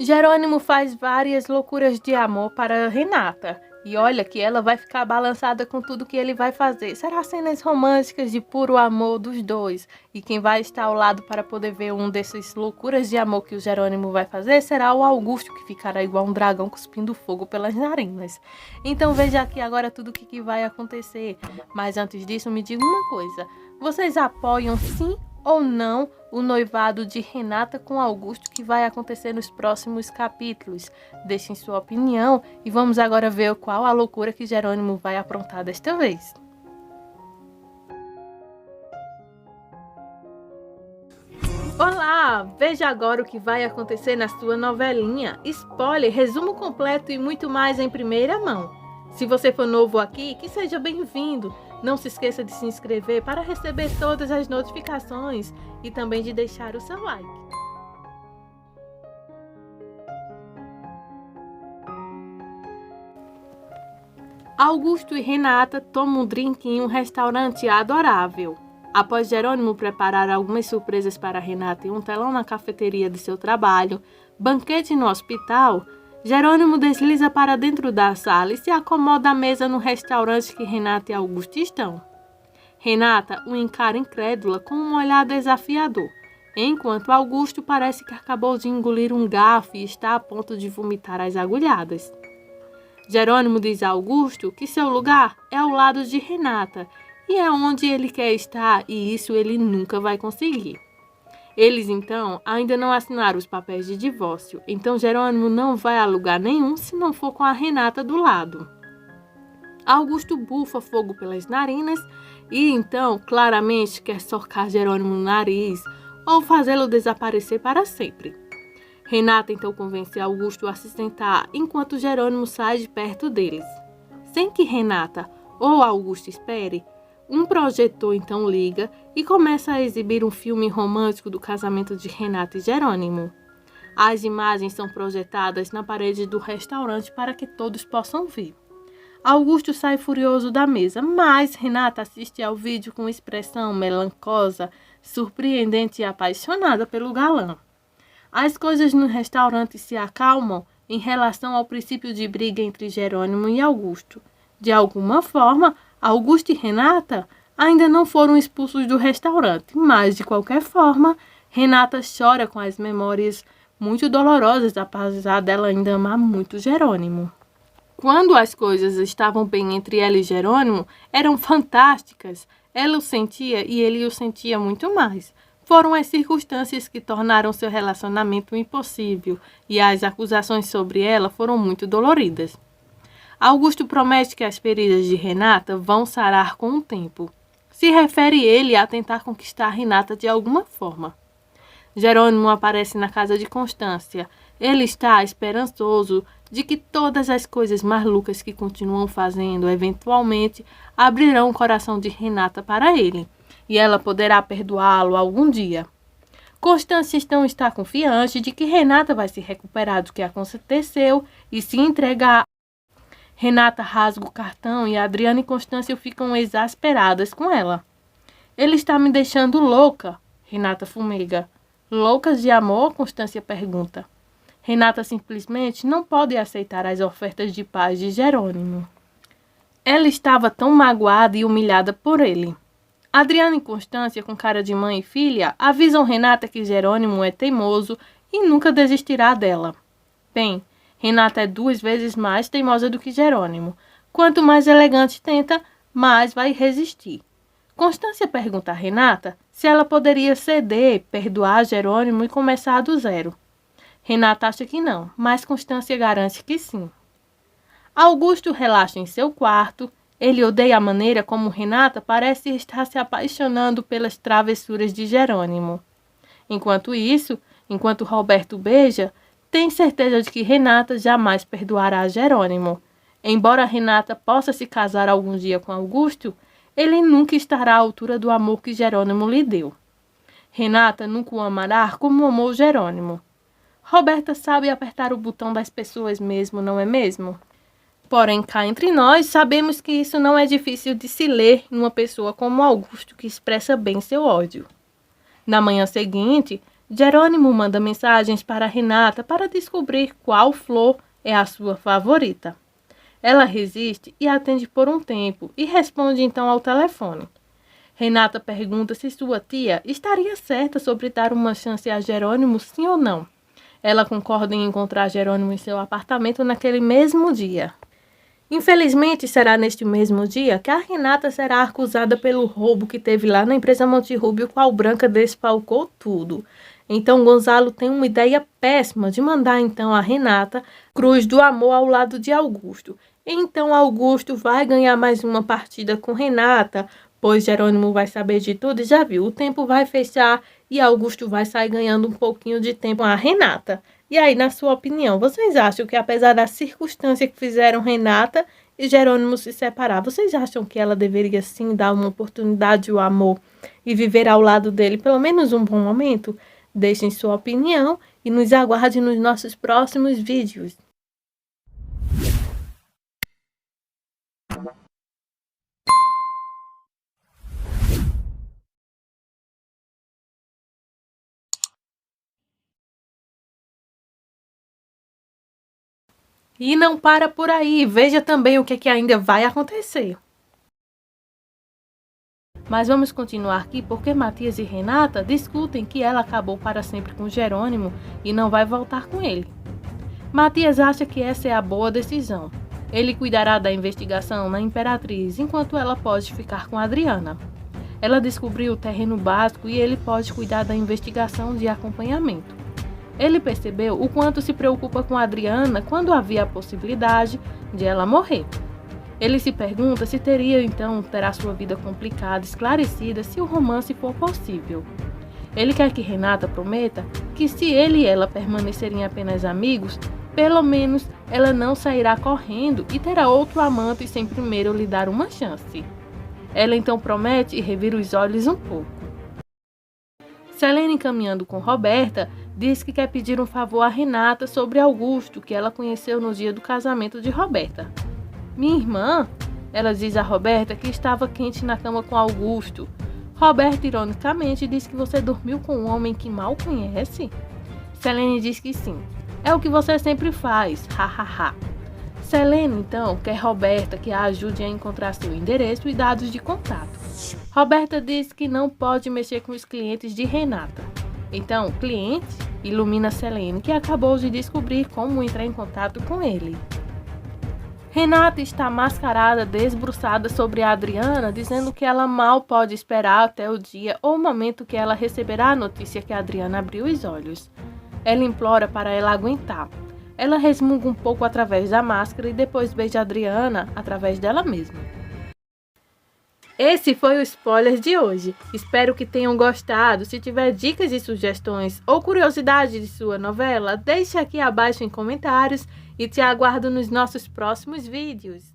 Jerônimo faz várias loucuras de amor para Renata. E olha que ela vai ficar balançada com tudo que ele vai fazer. Será cenas românticas de puro amor dos dois. E quem vai estar ao lado para poder ver um dessas loucuras de amor que o Jerônimo vai fazer será o Augusto, que ficará igual um dragão cuspindo fogo pelas narinas. Então veja aqui agora tudo o que vai acontecer. Mas antes disso, me diga uma coisa. Vocês apoiam sim ou não o noivado de Renata com Augusto que vai acontecer nos próximos capítulos? Deixem sua opinião e vamos agora ver qual a loucura que Jerônimo vai aprontar desta vez. Olá! Veja agora o que vai acontecer na sua novelinha. Spoiler, resumo completo e muito mais em primeira mão. Se você for novo aqui, que seja bem-vindo. Não se esqueça de se inscrever para receber todas as notificações e também de deixar o seu like. Augusto e Renata tomam um drink em um restaurante adorável. Após Jerônimo preparar algumas surpresas para Renata e um telão na cafeteria de seu trabalho, banquete no hospital, Jerônimo desliza para dentro da sala e se acomoda à mesa no restaurante que Renata e Augusto estão. Renata o encara incrédula com um olhar desafiador, enquanto Augusto parece que acabou de engolir um garfo e está a ponto de vomitar as agulhadas. Jerônimo diz a Augusto que seu lugar é ao lado de Renata e é onde ele quer estar e isso ele nunca vai conseguir. Eles, então, ainda não assinaram os papéis de divórcio, então Jerônimo não vai a lugar nenhum se não for com a Renata do lado. Augusto bufa fogo pelas narinas e, então, claramente quer socar Jerônimo no nariz ou fazê-lo desaparecer para sempre. Renata, então, convence Augusto a se sentar enquanto Jerônimo sai de perto deles. Sem que Renata ou Augusto espere, um projetor então liga e começa a exibir um filme romântico do casamento de Renata e Jerônimo. As imagens são projetadas na parede do restaurante para que todos possam ver. Augusto sai furioso da mesa, mas Renata assiste ao vídeo com expressão melancosa, surpreendente e apaixonada pelo galã. As coisas no restaurante se acalmam em relação ao princípio de briga entre Jerônimo e Augusto. De alguma forma, Augusto e Renata ainda não foram expulsos do restaurante, mas, de qualquer forma, Renata chora com as memórias muito dolorosas, apesar dela ainda amar muito Jerônimo. Quando as coisas estavam bem entre ela e Jerônimo, eram fantásticas. Ela o sentia e ele o sentia muito mais. Foram as circunstâncias que tornaram seu relacionamento impossível e as acusações sobre ela foram muito doloridas. Augusto promete que as feridas de Renata vão sarar com o tempo. Se refere ele a tentar conquistar Renata de alguma forma. Jerônimo aparece na casa de Constância. Ele está esperançoso de que todas as coisas malucas que continuam fazendo, eventualmente, abrirão o coração de Renata para ele, e ela poderá perdoá-lo algum dia. Constância então está confiante de que Renata vai se recuperar do que aconteceu e se entregar. Renata rasga o cartão e Adriana e Constância ficam exasperadas com ela. Ele está me deixando louca, Renata fumega. Loucas de amor? Constância pergunta. Renata simplesmente não pode aceitar as ofertas de paz de Jerônimo. Ela estava tão magoada e humilhada por ele. Adriana e Constância, com cara de mãe e filha, avisam Renata que Jerônimo é teimoso e nunca desistirá dela. Bem, Renata é 2 vezes mais teimosa do que Jerônimo. Quanto mais elegante tenta, mais vai resistir. Constância pergunta a Renata se ela poderia ceder, perdoar Jerônimo e começar do zero. Renata acha que não, mas Constância garante que sim. Augusto relaxa em seu quarto. Ele odeia a maneira como Renata parece estar se apaixonando pelas travessuras de Jerônimo. Enquanto isso, enquanto Roberto beija, tem certeza de que Renata jamais perdoará Jerônimo. Embora Renata possa se casar algum dia com Augusto, ele nunca estará à altura do amor que Jerônimo lhe deu. Renata nunca o amará como amou Jerônimo. Roberta sabe apertar o botão das pessoas mesmo, não é mesmo? Porém, cá entre nós, sabemos que isso não é difícil de se ler numa pessoa como Augusto, que expressa bem seu ódio. Na manhã seguinte, Jerônimo manda mensagens para Renata para descobrir qual flor é a sua favorita. Ela resiste e atende por um tempo e responde então ao telefone. Renata pergunta se sua tia estaria certa sobre dar uma chance a Jerônimo, sim ou não. Ela concorda em encontrar Jerônimo em seu apartamento naquele mesmo dia. Infelizmente, será neste mesmo dia que a Renata será acusada pelo roubo que teve lá na empresa Monte Rubio, qual Branca desfalcou tudo. Então, Gonzalo tem uma ideia péssima de mandar então a Renata Cruz do Amor ao lado de Augusto. Então, Augusto vai ganhar mais uma partida com Renata, pois Jerônimo vai saber de tudo e já viu, o tempo vai fechar e Augusto vai sair ganhando um pouquinho de tempo a Renata. E aí, na sua opinião, vocês acham que apesar da circunstância que fizeram Renata e Jerônimo se separar, vocês acham que ela deveria sim dar uma oportunidade ao amor e viver ao lado dele pelo menos um bom momento? Deixem sua opinião e nos aguarde nos nossos próximos vídeos. E não para por aí, veja também o que ainda vai acontecer. Mas vamos continuar aqui porque Matias e Renata discutem que ela acabou para sempre com Jerônimo e não vai voltar com ele. Matias acha que essa é a boa decisão. Ele cuidará da investigação na Imperatriz, enquanto ela pode ficar com Adriana. Ela descobriu o terreno básico e ele pode cuidar da investigação de acompanhamento. Ele percebeu o quanto se preocupa com Adriana quando havia a possibilidade de ela morrer. Ele se pergunta se teria então terá sua vida complicada, esclarecida, se o romance for possível. Ele quer que Renata prometa que se ele e ela permanecerem apenas amigos, pelo menos ela não sairá correndo e terá outro amante sem primeiro lhe dar uma chance. Ela então promete e revira os olhos um pouco. Selene, caminhando com Roberta, diz que quer pedir um favor a Renata sobre Augusto, que ela conheceu no dia do casamento de Roberta. Minha irmã, ela diz a Roberta que estava quente na cama com Augusto. Roberta, ironicamente, diz que você dormiu com um homem que mal conhece. Selene diz que sim. É o que você sempre faz, hahaha. Selene, então, quer Roberta que a ajude a encontrar seu endereço e dados de contato. Roberta diz que não pode mexer com os clientes de Renata. Então, o cliente ilumina Selene, que acabou de descobrir como entrar em contato com ele. Renata está mascarada, desbruçada sobre a Adriana, dizendo que ela mal pode esperar até o dia ou o momento que ela receberá a notícia que a Adriana abriu os olhos. Ela implora para ela aguentar. Ela resmunga um pouco através da máscara e depois beija a Adriana através dela mesma. Esse foi o spoiler de hoje. Espero que tenham gostado. Se tiver dicas e sugestões ou curiosidade de sua novela, deixe aqui abaixo em comentários e te aguardo nos nossos próximos vídeos.